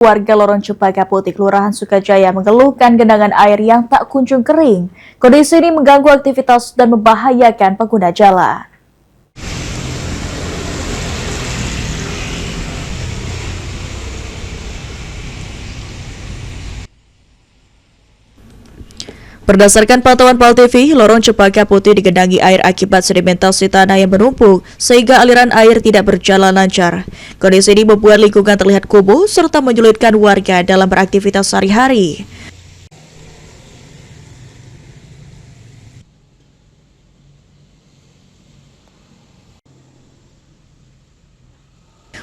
Warga Lorong Cempaka Putih, Kelurahan Sukajaya mengeluhkan genangan air yang tak kunjung kering. Kondisi ini mengganggu aktivitas dan membahayakan pengguna jalan. Berdasarkan pantauan PAL TV, Lorong Cempaka Putih digenangi air akibat sedimentasi tanah yang menumpuk, sehingga aliran air tidak berjalan lancar. Kondisi ini membuat lingkungan terlihat kumuh, serta menyulitkan warga dalam beraktivitas sehari-hari.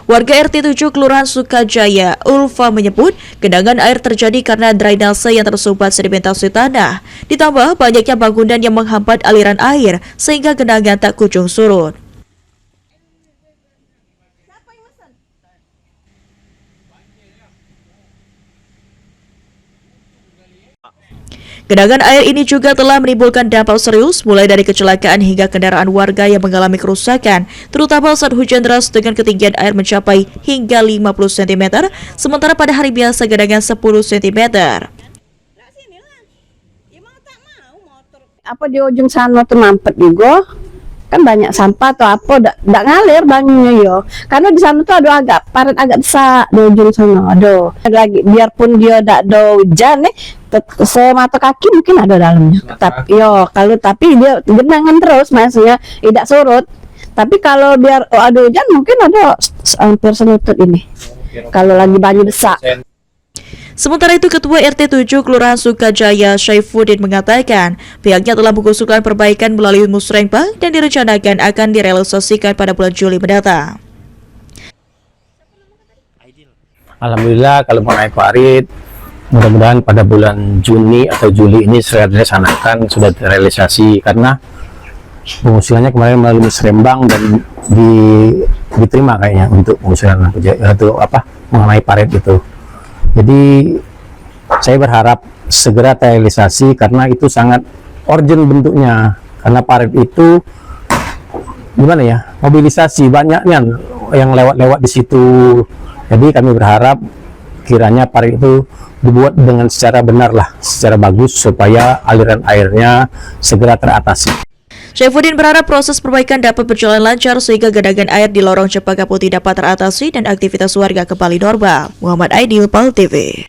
Warga RT 7 Kelurahan Sukajaya, Ulfa menyebut genangan air terjadi karena drainase yang tersumbat sedimentasi tanah. Ditambah banyaknya bangunan yang menghambat aliran air sehingga genangan tak kunjung surut. Genangan air ini juga telah menimbulkan dampak serius mulai dari kecelakaan hingga kendaraan warga yang mengalami kerusakan, terutama saat hujan deras dengan ketinggian air mencapai hingga 50 cm, sementara pada hari biasa genangan 10 cm. Apa di ujung sana tuh mampet juga, kan banyak sampah atau apa, ndak ngalir bangunnya yo. Karena di sana tuh ada agak parit agak besar di ujung sana, aduh. Lagi biarpun dia ndak ada hujan semata kaki mungkin ada dalamnya. Tapi tapi dia genangan terus, maksudnya tidak surut. Tapi kalau biar ada hujan mungkin ada hampir selutut ini. Kalau lagi banjir besar. Sementara itu, Ketua RT 7 Kelurahan Sukajaya, Syaifuddin mengatakan pihaknya telah mengusulkan perbaikan melalui musrenbang dan direncanakan akan direalisasikan pada bulan Juli mendatang. Alhamdulillah kalau mengenai parit, mudah-mudahan pada bulan Juni atau Juli ini sudah dilaksanakan, sudah terrealisasi, karena pengusulannya kemarin melalui musrenbang dan diterima kayaknya untuk pengusulan atau mengenai parit itu. Jadi saya berharap segera terrealisasi karena itu sangat urgent bentuknya, karena parit itu gimana ya, mobilisasi banyaknya yang lewat-lewat di situ. Jadi kami berharap kiranya parit itu dibuat dengan secara benar lah, secara bagus supaya aliran airnya segera teratasi. Syaifuddin berharap proses perbaikan dapat berjalan lancar sehingga genangan air di Lorong Cempaka Putih dapat teratasi dan aktivitas warga kembali normal. Muhammad Aidil, PAL TV.